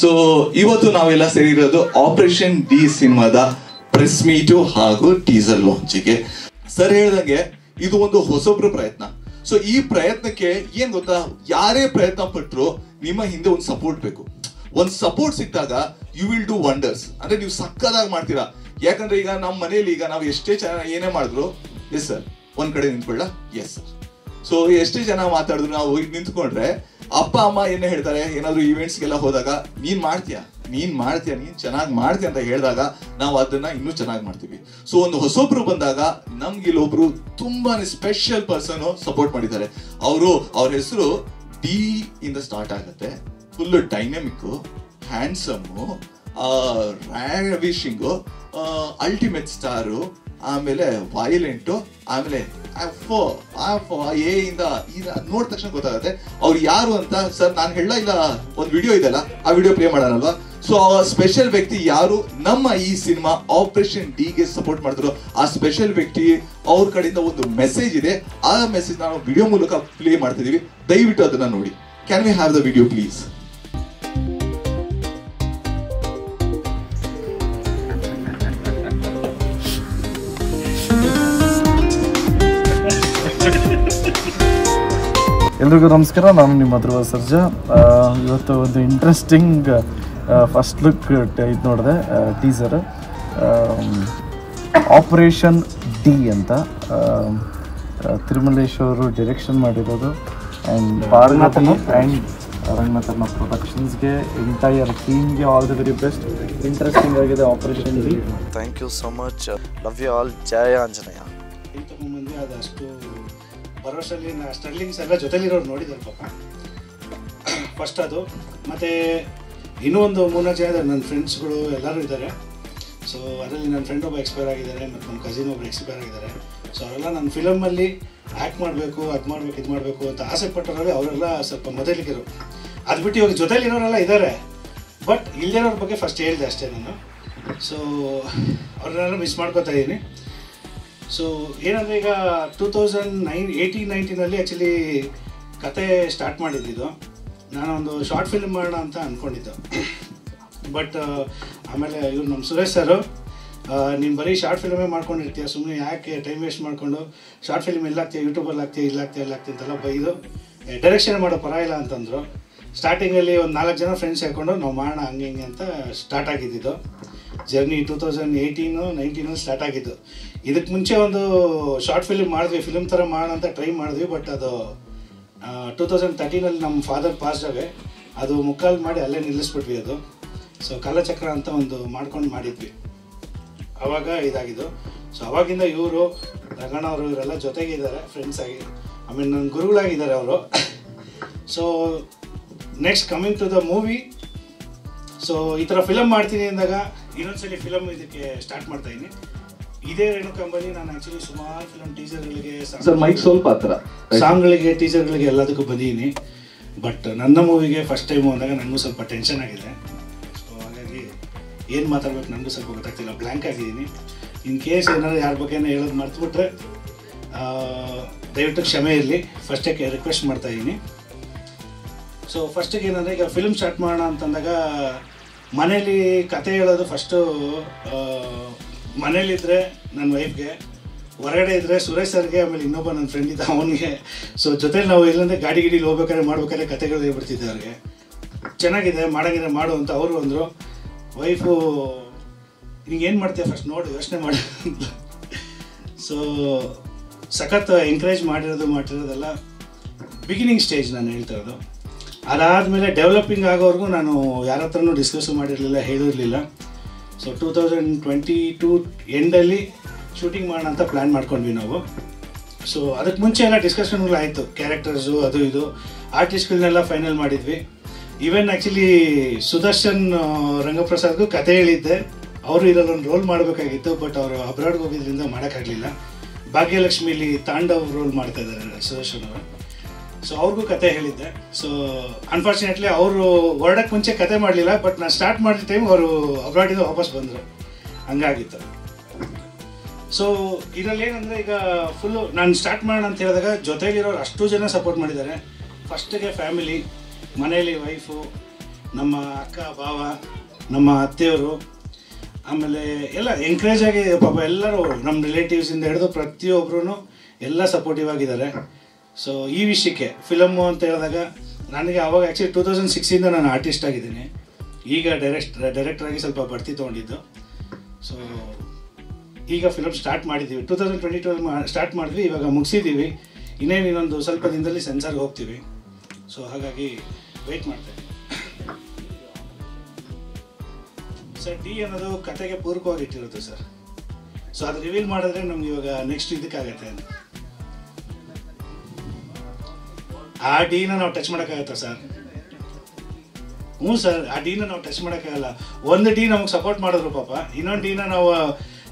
So ಇವತ್ತು ನಾವೆಲ್ಲ ಸೇರಿರೋದು operation D ಸಿನಿಮಾದ ಪ್ರೆಸ್ ಮೀಟು ಹಾಗೂ ಟೀಸರ್ ಲಾಂಚಿಗೆ. ಸರ್ ಹೇಳ್ದಂಗೆ ಇದು ಒಂದು ಹೊಸಬ್ರು ಪ್ರಯತ್ನ. ಸೊ ಈ ಪ್ರಯತ್ನಕ್ಕೆ ಏನ್ ಗೊತ್ತಾ, ಯಾರೇ ಪ್ರಯತ್ನ ಪಟ್ಟರು ನಿಮ್ಮ ಹಿಂದೆ ಒಂದು ಸಪೋರ್ಟ್ ಬೇಕು. ಒಂದು ಸಪೋರ್ಟ್ ಸಿಕ್ಕಾಗ ಯು ವಿಲ್ ಡೂ ವಂಡರ್ಸ್. ಅಂದ್ರೆ ನೀವು ಸಕ್ಕದಾಗಿ ಮಾಡ್ತೀರಾ. ಯಾಕಂದ್ರೆ ಈಗ ನಮ್ಮ ಮನೇಲಿ ಈಗ ನಾವು ಎಷ್ಟೇ ಚೆನ್ನಾಗಿ ಏನೇ ಮಾಡಿದ್ರು, ಎಸ್ ಸರ್ ಒಂದ್ ಕಡೆ ನಿಂತ್ಕೊಳ್ಳ, ಎಸ್ ಸರ್. ಸೊ ಎಷ್ಟೇ ಜನ ಮಾತಾಡಿದ್ರು ನಾವು ಈಗ ನಿಂತ್ಕೊಂಡ್ರೆ ಅಪ್ಪ ಅಮ್ಮ ಏನೇ ಹೇಳ್ತಾರೆ, ಏನಾದ್ರು ಈವೆಂಟ್ಸ್ಗೆಲ್ಲ ಹೋದಾಗ ನೀನ್ ಮಾಡ್ತೀಯ ನೀನ್ ಚೆನ್ನಾಗಿ ಮಾಡ್ತೀಯ ಅಂತ ಹೇಳಿದಾಗ ನಾವು ಅದನ್ನ ಇನ್ನೂ ಚೆನ್ನಾಗಿ ಮಾಡ್ತೀವಿ. ಸೊ ಒಂದು ಹೊಸೊಬ್ರು ಬಂದಾಗ ನಮ್ಗೆ ಇಲ್ಲೊಬ್ರು ತುಂಬಾನೇ ಸ್ಪೆಷಲ್ ಪರ್ಸನ್ ಸಪೋರ್ಟ್ ಮಾಡಿದ್ದಾರೆ. ಅವ್ರ ಹೆಸರು ಡಿ ಇಂದ ಸ್ಟಾರ್ಟ್ ಆಗುತ್ತೆ. Full dynamic, handsome, ravishing, ultimate star, ಆಮೇಲೆ ವೈಲೆಂಟು, ಆಮೇಲೆ ಎ ಇಂದ ನೋಡಿದ ತಕ್ಷಣ ಗೊತ್ತಾಗುತ್ತೆ ಅವ್ರು ಯಾರು ಅಂತ. ಸರ್ ನಾನು ಹೇಳ ಇಲ್ಲ, ಒಂದು ವಿಡಿಯೋ ಇದೆಲ್ಲ, ಆ ವಿಡಿಯೋ ಪ್ಲೇ ಮಾಡೋಣಲ್ವಾ? ಸೊ ಆ ಸ್ಪೆಷಲ್ ವ್ಯಕ್ತಿ ಯಾರು, ನಮ್ಮ ಈ ಸಿನಿಮಾ ಆಪರೇಷನ್ ಡಿಗೆ ಸಪೋರ್ಟ್ ಮಾಡಿದ್ರು ಆ ಸ್ಪೆಷಲ್ ವ್ಯಕ್ತಿ ಅವ್ರ ಕಡೆಯಿಂದ ಒಂದು ಮೆಸೇಜ್ ಇದೆ. ಆ ಮೆಸೇಜ್ ನಾವು ವಿಡಿಯೋ ಮೂಲಕ ಪ್ಲೇ ಮಾಡ್ತಿದೀವಿ. ದಯವಿಟ್ಟು ಅದನ್ನ ನೋಡಿ. Can we have the video please? ಎಲ್ರಿಗೂ ನಮಸ್ಕಾರ. ನಾನು ನಿಮ್ಮ ಧ್ರುವ ಸರ್ಜಾ. ಇವತ್ತು ಒಂದು ಇಂಟ್ರೆಸ್ಟಿಂಗ್ ಫಸ್ಟ್ ಲುಕ್ ಇದು ನೋಡಿದೆ, ಟೀಸರ್. ಆಪರೇಷನ್ ಡಿ ಅಂತ ತಿರುಮಲೇಶ್ ಅವರು ಡೈರೆಕ್ಷನ್ ಮಾಡಿರೋದು. ಆ್ಯಂಡ್ ಪಾರ್ವತಿ ಆ್ಯಂಡ್ ರಂಗನಾಥನ ಪ್ರೊಡಕ್ಷನ್ಸ್ಗೆ, ಎಂಟೈರ್ ಟೀಮ್ಗೆ all the very best. Interesting ಆಗಿದೆ operation D. Thank you so much. Love you all. ಜಯ ಆಂಜನೇಯ. ಮುಂದೆ ಅದಷ್ಟು ಭರವಸೆಯಲ್ಲಿ ಸ್ಟ್ರಗ್ಲಿಂಗ್ಸ್ ಎಲ್ಲ ಜೊತೆಲಿರೋರು ನೋಡಿದ್ದಾರೆ ಪಾಪ. ಫಸ್ಟ್ ಅದು, ಮತ್ತು ಇನ್ನೂ ಒಂದು 3 ಜನ ಇದ್ದಾರೆ ನನ್ನ ಫ್ರೆಂಡ್ಸ್ಗಳು, ಎಲ್ಲರೂ ಇದ್ದಾರೆ. ಸೊ ಅದರಲ್ಲಿ ನನ್ನ ಫ್ರೆಂಡ್ ಒಬ್ಬ ಎಕ್ಸ್ಪೈರ್ ಆಗಿದ್ದಾರೆ, ಮತ್ತು ನನ್ನ ಕಸಿನ್ ಒಬ್ಬರು ಎಕ್ಸ್ಪೈರ್ ಆಗಿದ್ದಾರೆ. ಸೊ ಅವರೆಲ್ಲ ನನ್ನ ಫಿಲಮಲ್ಲಿ ಆ್ಯಕ್ಟ್ ಮಾಡಬೇಕು, ಅದು ಮಾಡಬೇಕು, ಇದು ಮಾಡಬೇಕು ಅಂತ ಆಸೆ ಪಟ್ಟವರಲ್ಲಿ ಅವರೆಲ್ಲ ಸ್ವಲ್ಪ ಮೊದಲಿಗೆರು. ಅದು ಬಿಟ್ಟು ಇವಾಗ ಜೊತೆಲಿರೋರೆಲ್ಲ ಇದ್ದಾರೆ, ಬಟ್ ಇಲ್ಲಿರೋರ ಬಗ್ಗೆ ಫಸ್ಟ್ ಹೇಳಿದೆ ಅಷ್ಟೇ ನಾನು. ಸೊ ಅವ್ರನ್ನೆಲ್ಲ ಮಿಸ್ ಮಾಡ್ಕೋತಾ ಇದ್ದೀನಿ. ಸೊ ಏನಂದರೆ ಈಗ 2018-19 ಆ್ಯಕ್ಚುಲಿ ಕತೆ ಸ್ಟಾರ್ಟ್ ಮಾಡಿದ್ದಿದ್ದು. ನಾನೊಂದು ಶಾರ್ಟ್ ಫಿಲ್ಮ್ ಮಾಡೋಣ ಅಂತ ಅಂದ್ಕೊಂಡಿದ್ದು. ಬಟ್ ಆಮೇಲೆ ಇವ್ರು ನಮ್ಮ ಸುರೇಶ್ ಸರು, ನೀನು ಬರೀ ಶಾರ್ಟ್ ಫಿಲ್ಮೇ ಮಾಡ್ಕೊಂಡಿರ್ತೀಯ, ಸುಮ್ಮನೆ ಯಾಕೆ ಟೈಮ್ ವೇಸ್ಟ್ ಮಾಡಿಕೊಂಡು ಶಾರ್ಟ್ ಫಿಲ್ಮ್ ಎಲ್ಲಾಗ್ತೀಯ, ಯೂಟ್ಯೂಬಲ್ಲಿ ಆಗ್ತೀಯ, ಇಲ್ಲಾಗ್ತೀಯ ಅಂತೆಲ್ಲ ಬೈದು ಡೈರೆಕ್ಷನ್ ಮಾಡೋ ಪರ ಇಲ್ಲ ಅಂತಂದರು. ಸ್ಟಾರ್ಟಿಂಗಲ್ಲಿ ಒಂದು 4 ಜನ ಫ್ರೆಂಡ್ಸ್ ಹಾಕ್ಕೊಂಡು ನಾವು ಮಾಡೋಣ ಹಂಗೆ ಹಿಂಗೆ ಅಂತ ಸ್ಟಾರ್ಟ್ ಆಗಿದ್ದಿದ್ದು ಜರ್ನಿ. 2018-19 ಸ್ಟಾರ್ಟ್ ಆಗಿದ್ದು. ಇದಕ್ಕೆ ಮುಂಚೆ ಒಂದು ಶಾರ್ಟ್ ಫಿಲ್ಮ್ ಮಾಡಿದ್ವಿ, ಫಿಲ್ಮ್ ಥರ ಮಾಡೋಣ ಅಂತ ಟ್ರೈ ಮಾಡಿದ್ವಿ. ಬಟ್ ಅದು 2013 ನಮ್ಮ ಫಾದರ್ ಪಾಸ್ ಆಗಿ ಅದು ಮುಕ್ಕಾಲು ಮಾಡಿ ಅಲ್ಲೇ ನಿಲ್ಲಿಸ್ಬಿಟ್ವಿ ಅದು. ಸೊ ಕಾಲಚಕ್ರ ಅಂತ ಒಂದು ಮಾಡ್ಕೊಂಡು ಮಾಡಿದ್ವಿ, ಆವಾಗ ಇದಾಗಿದ್ದು. ಸೊ ಅವಾಗಿಂದ ಇವರು ರಂಗಣ್ಣ ಅವರು ಇವರೆಲ್ಲ ಜೊತೆಗೆ ಇದ್ದಾರೆ, ಫ್ರೆಂಡ್ಸ್ ಆಗಿ, ಆಮೇಲೆ ನನ್ನ ಗುರುಗಳಾಗಿದ್ದಾರೆ ಅವರು. So next coming to the movie. So ಈ ಥರ ಫಿಲಮ್ ಮಾಡ್ತೀನಿ ಅಂದಾಗ ಇನ್ನೊಂದ್ಸಲಿ ಫಿಲಮ್ ಇದಕ್ಕೆ ಸ್ಟಾರ್ಟ್ ಮಾಡ್ತಾಯಿದ್ದೀನಿ. ಇದೇ ರೇಣುಕಾಂಬಲ್ಲಿ ನಾನು ಆ್ಯಕ್ಚುಲಿ ಸುಮಾರು ಫಿಲಮ್ ಟೀಸರ್ಗಳಿಗೆ, ಸಾಂಗ್ಗಳಿಗೆ, ಟೀಸರ್ಗಳಿಗೆ ಎಲ್ಲದಕ್ಕೂ ಬಂದಿದ್ದೀನಿ. ಬಟ್ ನನ್ನ ಮೂವಿಗೆ ಫಸ್ಟ್ ಟೈಮು ಅಂದಾಗ ನನಗೂ ಸ್ವಲ್ಪ ಟೆನ್ಷನ್ ಆಗಿದೆ. ಸೊ ಹಾಗಾಗಿ ಏನು ಮಾತಾಡ್ಬೇಕು ನನಗೂ ಸ್ವಲ್ಪ ಗೊತ್ತಾಗ್ತಿಲ್ಲ, ಬ್ಲ್ಯಾಂಕ್ ಆಗಿದ್ದೀನಿ. ಇನ್ ಕೇಸ್ ಏನಾದರೂ ಯಾರ ಬಗ್ಗೆ ಹೇಳೋದು ಮರ್ತುಬಿಟ್ರೆ ದಯವಿಟ್ಟು ಕ್ಷಮೆ ಇರಲಿ. ಫಸ್ಟಕ್ಕೆ ರಿಕ್ವೆಸ್ಟ್ ಮಾಡ್ತಾಯಿದ್ದೀನಿ. ಸೊ ಫಸ್ಟಿಗೆ ಏನಂದರೆ, ಈಗ ಫಿಲ್ಮ್ ಸ್ಟಾರ್ಟ್ ಮಾಡೋಣ ಅಂತಂದಾಗ ಮನೇಲಿ ಕತೆ ಹೇಳೋದು ಫಸ್ಟು ಮನೇಲಿದ್ದರೆ ನನ್ನ ವೈಫ್ಗೆ, ಹೊರಗಡೆ ಇದ್ದರೆ ಸುರೇಶ್ ಸರ್ಗೆ, ಆಮೇಲೆ ಇನ್ನೊಬ್ಬ ನನ್ನ ಫ್ರೆಂಡ್ ಇದ್ದ ಅವನಿಗೆ. ಸೊ ಜೊತೆಲಿ ನಾವು ಇಲ್ಲಂದರೆ ಗಾಡಿಗಿಡಿ ಹೋಗ್ಬೇಕಾದ್ರೆ ಕತೆಗಳು ಹೇಳ್ಬಿಡ್ತಿದ್ದೆ ಅವ್ರಿಗೆ. ಚೆನ್ನಾಗಿದೆ, ಮಾಡಂಗಿದ್ರೆ ಮಾಡು ಅಂತ ಅವರು ಅಂದರು. ವೈಫು ನಿಂಗೇನು ಮಾಡ್ತೀಯ ಫಸ್ಟ್ ನೋಡು, ಯೋಚನೆ ಮಾಡಿ. ಸೊ ಸಖತ್ ಎಂಕರೇಜ್ ಮಾಡಿರೋದೆಲ್ಲ ಬಿಗಿನಿಂಗ್ ಸ್ಟೇಜ್ ನಾನು ಹೇಳ್ತಾ ಇರೋದು. ಅದಾದಮೇಲೆ ಡೆವಲಪಿಂಗ್ ಆಗೋವರೆಗೂ ನಾನು ಯಾರ ಹತ್ರನೂ ಡಿಸ್ಕಸ್ ಮಾಡಿರಲಿಲ್ಲ, ಹೇಳಿರಲಿಲ್ಲ. ಸೊ 2022 ಎಂಡಲ್ಲಿ ಶೂಟಿಂಗ್ ಮಾಡೋಣ ಅಂತ ಪ್ಲ್ಯಾನ್ ಮಾಡ್ಕೊಂಡ್ವಿ ನಾವು. ಸೊ ಅದಕ್ಕೆ ಮುಂಚೆ ಎಲ್ಲ ಡಿಸ್ಕಷನ್ಗಳು ಆಯಿತು, ಕ್ಯಾರೆಕ್ಟರ್ಸು ಅದು ಇದು, ಆರ್ಟಿಸ್ಟ್ಗಳನ್ನೆಲ್ಲ ಫೈನಲ್ ಮಾಡಿದ್ವಿ. ಈವನ್ ಆ್ಯಕ್ಚುಲಿ ಸುದರ್ಶನ್ ರಂಗಪ್ರಸಾದ್ಗೂ ಕತೆ ಹೇಳಿದ್ದೆ, ಅವರು ಇದರಲ್ಲೊಂದು ರೋಲ್ ಮಾಡಬೇಕಾಗಿತ್ತು. ಬಟ್ ಅವರು ಅಬ್ರಾಡ್ಗೆ ಹೋಗಿದ್ರಿಂದ ಮಾಡೋಕ್ಕಾಗಲಿಲ್ಲ. ಭಾಗ್ಯಲಕ್ಷ್ಮಿಲಿ ತಾಂಡವ್ ರೋಲ್ ಮಾಡ್ತಾ ಇದ್ದಾರೆ ಸುದರ್ಶನ್ ಅವರು. ಸೊ ಅವ್ರಿಗೂ ಕತೆ ಹೇಳಿದ್ದೆ. ಸೊ ಅನ್ಫಾರ್ಚುನೇಟ್ಲಿ ಅವರು ಹೊರಡಕ್ಕೆ ಮುಂಚೆ ಕತೆ ಮಾಡಲಿಲ್ಲ. ಬಟ್ ನಾನು ಸ್ಟಾರ್ಟ್ ಮಾಡಿದ ಟೈಮ್ ಅವರು ಅಬ್ರಾಡಿಂದ ವಾಪಸ್ ಬಂದರು, ಹಂಗಾಗಿತ್ತು. ಸೊ ಇದರಲ್ಲಿ ಏನಂದರೆ, ಈಗ ಫುಲ್ಲು ನಾನು ಸ್ಟಾರ್ಟ್ ಮಾಡೋಣ ಅಂತ ಹೇಳಿದಾಗ ಜೊತೆಲಿರೋರು ಅಷ್ಟು ಜನ ಸಪೋರ್ಟ್ ಮಾಡಿದ್ದಾರೆ. ಫಸ್ಟಿಗೆ ಫ್ಯಾಮಿಲಿ, ಮನೇಲಿ ವೈಫು, ನಮ್ಮ ಅಕ್ಕ ಭಾವ ನಮ್ಮ ಅತ್ತೆಯವರು ಆಮೇಲೆ ಎಲ್ಲ ಎಂಕರೇಜ್ ಆಗಿ ಪಾಪ ಎಲ್ಲರೂ ನಮ್ಮ ರಿಲೇಟಿವ್ಸಿಂದ ಹಿಡಿದು ಪ್ರತಿಯೊಬ್ಬರೂ ಎಲ್ಲ ಸಪೋರ್ಟಿವ್ ಆಗಿದ್ದಾರೆ. ಸೊ ಈ ವಿಷಯಕ್ಕೆ ಫಿಲಮ್ಮು ಅಂತ ಹೇಳಿದಾಗ ನನಗೆ ಅವಾಗ ಆ್ಯಕ್ಚುಲಿ 2006 ನಾನು ಆರ್ಟಿಸ್ಟ್ ಆಗಿದ್ದೀನಿ. ಈಗ ಡೈರೆಕ್ಟ್ರಾಗಿ ಸ್ವಲ್ಪ ಬಡ್ತಿ ತೊಗೊಂಡಿದ್ದು. ಸೊ ಈಗ ಫಿಲಮ್ ಸ್ಟಾರ್ಟ್ ಮಾಡಿದ್ದೀವಿ, 2022 ಸ್ಟಾರ್ಟ್ ಮಾಡಿದ್ವಿ, ಇವಾಗ ಮುಗಿಸಿದ್ದೀವಿ. ಇನ್ನೊಂದು ಸ್ವಲ್ಪ ದಿನದಲ್ಲಿ ಸೆನ್ಸಾರ್ಗೆ ಹೋಗ್ತೀವಿ. ಸೊ ಹಾಗಾಗಿ ವೆಯ್ಟ್ ಮಾಡ್ತೇವೆ ಸರ್. ಡಿ ಅನ್ನೋದು ಕತೆಗೆ ಪೂರಕವಾಗಿ ಇಟ್ಟಿರುತ್ತೆ ಸರ್. ಸೊ ಅದು ರಿವೀಲ್ ಮಾಡಿದ್ರೆ ನಮ್ಗೆ ಇವಾಗ ನೆಕ್ಸ್ಟ್ ಇದಕ್ಕಾಗತ್ತೆ. ಆ ಡಿನ ನಾವು ಟಚ್ ಮಾಡೋಕ್ಕಾಗತ್ತಾ ಸರ್? ಹ್ಞೂ ಸರ್, ಆ ಡಿನ ನಾವು ಟಚ್ ಮಾಡೋಕ್ಕಾಗಲ್ಲ. ಒಂದು ಡಿ ನಮಗೆ ಸಪೋರ್ಟ್ ಮಾಡಿದ್ರು ಪಾಪ, ಇನ್ನೊಂದು ಡಿನ ನಾವು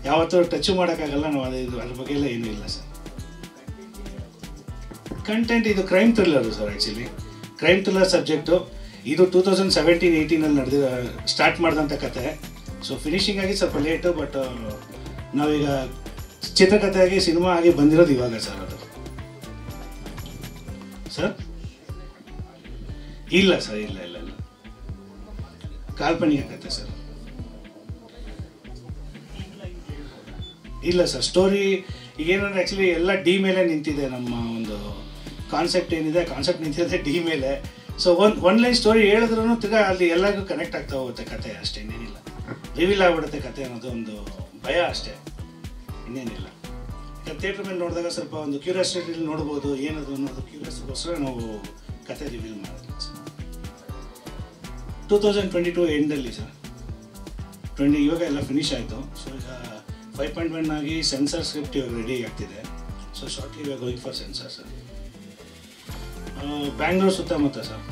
ಯಾವತ್ತೂ ಟಚ್ ಮಾಡೋಕ್ಕಾಗಲ್ಲ. ನಾವು ಅದ್ರ ಬಗ್ಗೆ ಎಲ್ಲ ಏನೂ ಇಲ್ಲ ಸರ್. ಕಂಟೆಂಟ್ ಇದು crime thriller sir. Actually crime thriller subject. ಇದು 2017-18 ಸ್ಟಾರ್ಟ್ ಮಾಡಿದಂಥ ಕತೆ. ಸೊ ಫಿನಿಶಿಂಗ್ ಆಗಿ ಸ್ವಲ್ಪ ಲೇಟು, ಬಟ್ ನಾವೀಗ ಚಿತ್ರಕಥೆಯಾಗಿ ಸಿನಿಮಾ ಆಗಿ ಬಂದಿರೋದು ಇವಾಗ ಸರ್. ಅದು ಸರ್ ಇಲ್ಲ ಸರ್, ಇಲ್ಲ ಇಲ್ಲ ಇಲ್ಲ, ಕಾಲ್ಪನಿಕ ಕತೆ ಸರ್. ಇಲ್ಲ ಸರ್, ಸ್ಟೋರಿ ಈಗೇನಂದ್ರೆ ಆ್ಯಕ್ಚುಲಿ ಎಲ್ಲ ಡಿ ಮೇಲೆ ನಿಂತಿದೆ. ನಮ್ಮ ಒಂದು ಕಾನ್ಸೆಪ್ಟ್ ಏನಿದೆ, ಕಾನ್ಸೆಪ್ಟ್ ನಿಂತಿದೆ ಡಿ ಮೇಲೆ. ಸೊ ಒನ್ ಲೈನ್ ಸ್ಟೋರಿ ಹೇಳಿದ್ರೂ ತಿರ್ಗಾ ಅಲ್ಲಿ ಎಲ್ಲರಿಗೂ ಕನೆಕ್ಟ್ ಆಗ್ತಾ ಹೋಗುತ್ತೆ ಕತೆ, ಅಷ್ಟೇ, ಇನ್ನೇನಿಲ್ಲ. ರಿವೀಲ್ ಆಗಿಬಿಡುತ್ತೆ ಕತೆ ಅನ್ನೋದು ಒಂದು ಭಯ ಅಷ್ಟೇ, ಇನ್ನೇನಿಲ್ಲ. ಥಿಯೇಟ್ರ್ ಮೇಲೆ ನೋಡಿದಾಗ ಸ್ವಲ್ಪ ಒಂದು ಕ್ಯೂರಿಯಾಸಿಟಿಲಿ ನೋಡ್ಬೋದು ಏನದು ಅನ್ನೋದು ಕ್ಯೂರಿಯಾಸಿಟಿಗೋಸ್ಕರ ನಾವು ಕತೆ ರಿವೀಲ್ ಮಾಡಿದ್ವಿ ಸರ್. 2022 ಎಂಡಲ್ಲಿ ಸರ್, ಇವಾಗ ಎಲ್ಲ ಫಿನಿಶ್ ಆಯಿತು. ಸೊ ಈಗ 5.1 ಆಗಿ ಸೆನ್ಸರ್ ಸ್ಕ್ರಿಪ್ಟ್ ಇವಾಗ ರೆಡಿ ಆಗ್ತಿದೆ. ಸೊ ಶಾರ್ಟ್ಲಿ ಇವಾಗ going for sensor sir. Bangalore ಸುತ್ತಮುತ್ತ ಸರ್,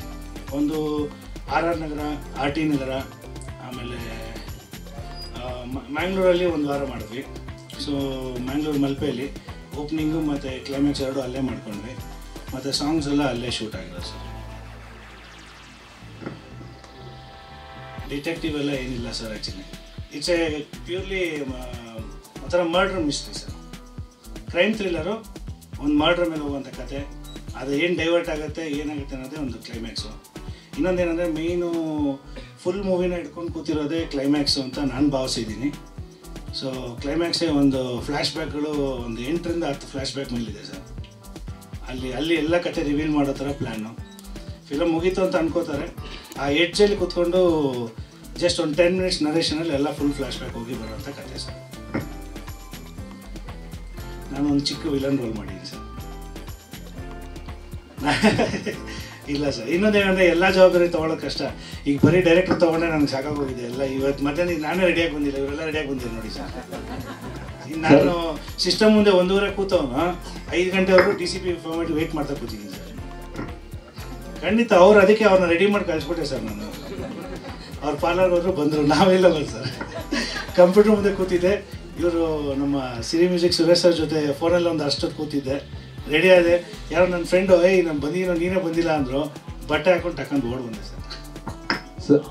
ಒಂದು RR ನಗರ, RT ನಗರ, ಆಮೇಲೆ ಮ್ಯಾಂಗ್ಳೂರಲ್ಲಿ ಒಂದು ವಾರ ಮಾಡಿದ್ವಿ. ಸೊ ಮ್ಯಾಂಗ್ಳೂರು ಮಲ್ಪೆಯಲ್ಲಿ ಓಪನಿಂಗು ಮತ್ತು ಕ್ಲೈಮ್ಯಾಕ್ಸ್ ಎರಡು ಅಲ್ಲೇ ಮಾಡ್ಕೊಂಡ್ವಿ. ಮತ್ತು ಸಾಂಗ್ಸ್ ಎಲ್ಲ ಅಲ್ಲೇ ಶೂಟ್ ಆಗಿರೋದು ಸರ್. ಡಿಟೆಕ್ಟಿವ್ ಎಲ್ಲ ಏನಿಲ್ಲ sir. Actually it's a purely ಒಂಥರ murder mystery sir. Crime thriller, ಒಂದು ಮರ್ಡ್ರ್ ಮೇಲೆ ಹೋಗುವಂಥ ಕತೆ. ಅದು ಏನು ಡೈವರ್ಟ್ ಆಗುತ್ತೆ, ಏನಾಗುತ್ತೆ ಅನ್ನೋದೇ ಒಂದು ಕ್ಲೈಮ್ಯಾಕ್ಸು. ಇನ್ನೊಂದೇನೆಂದರೆ ಮೇಯ್ನು ಫುಲ್ ಮೂವಿನ ಇಟ್ಕೊಂಡು ಕೂತಿರೋದೇ ಕ್ಲೈಮ್ಯಾಕ್ಸು ಅಂತ ನಾನು ಭಾವಿಸಿದ್ದೀನಿ. ಸೊ ಕ್ಲೈಮ್ಯಾಕ್ಸೇ ಒಂದು ಫ್ಲ್ಯಾಶ್ ಬ್ಯಾಕ್ಗಳು ಒಂದು 8ರಿಂದ 10 ಫ್ಲ್ಯಾಶ್ ಬ್ಯಾಕ್ ಮೇಲಿದೆ ಸರ್. ಅಲ್ಲಿ ಎಲ್ಲ ಕತೆ ರಿವೀಲ್ ಮಾಡೋ ಥರ ಪ್ಲ್ಯಾನು. ಫಿಲಮ್ ಮುಗೀತು ಅಂತ ಅನ್ಕೋತಾರೆ, ಆ ಎಡ್ಜಲ್ಲಿ ಕೂತ್ಕೊಂಡು ಜಸ್ಟ್ ಒಂದು 10 ಮಿನಿಟ್ಸ್ ನರೇಷನಲ್ಲಿ ಎಲ್ಲ ಫುಲ್ ಫ್ಲ್ಯಾಶ್ ಬ್ಯಾಕ್ ಹೋಗಿ ಬರೋಂಥ ಕತೆ ಸರ್. ನಾನು ಒಂದು ಚಿಕ್ಕ ವಿಲನ್ ರೋಲ್ ಮಾಡಿದ್ದೀನಿ ಸರ್. ಇಲ್ಲ ಸರ್, ಇನ್ನೊಂದೇನಂದರೆ ಎಲ್ಲ ಜವಾಬ್ದಾರಿ ತೊಗೊಳ್ಳೋದು ಕಷ್ಟ. ಈಗ ಬರೀ ಡೈರೆಕ್ಟರ್ ತೊಗೊಂಡೆ ನನಗೆ ಸಾಕಾಗೋಗಿದೆ. ಎಲ್ಲ ಇವತ್ತು ಮಧ್ಯಾಹ್ನ ನಾನೇ ರೆಡಿಯಾಗಿ ಬಂದಿಲ್ಲ, ಇವರೆಲ್ಲ ರೆಡಿಯಾಗಿ ಬಂದಿಲ್ಲ ನೋಡಿ ಸರ್. ನಾನು ಸಿಸ್ಟಮ್ ಮುಂದೆ 1:30 ಕೂತವನು 5 ಗಂಟೆವರೆಗೂ DCP ಫಾರ್ಮೇಟ್ ವೆಯ್ಟ್ ಮಾಡ್ತಾ ಕೂತಿದ್ದೀನಿ ಸರ್. ಖಂಡಿತ ಅದಕ್ಕೆ ಅವ್ರನ್ನ ರೆಡಿ ಮಾಡಿ ಕಳಿಸ್ಬಿಟ್ಟೆ ಸರ್. ನಾನು ಅವ್ರ ಪಾರ್ಲರ್ಗೆ ಹೋದ್ರು ಬಂದರು, ನಾವೆಲ್ಲ ಬಂದು ಸರ್ ಕಂಪ್ಯೂಟರ್ ಮುಂದೆ ಕೂತಿದ್ದೆ. ಇವರು ನಮ್ಮ ಸಿರಿ ಮ್ಯೂಸಿಕ್ ಸುರೇಶ್ ಸರ್ ಜೊತೆ ಫೋನಲ್ಲಿ ಒಂದು ಅಷ್ಟೊತ್ತು ಕೂತಿದ್ದೆ. ರೆಡಿ ಆದೆ, ಯಾರೋ ನನ್ನ ಫ್ರೆಂಡು ನಾನು ಬಂದಿರೋ ನೀನೇ ಬಂದಿಲ್ಲ ಅಂದರು. ಬಟ್ಟೆ ಹಾಕೊಂಡು ಟಕ್ಕಂಡು ಓಡ್ ಬಂದೆ ಸರ್.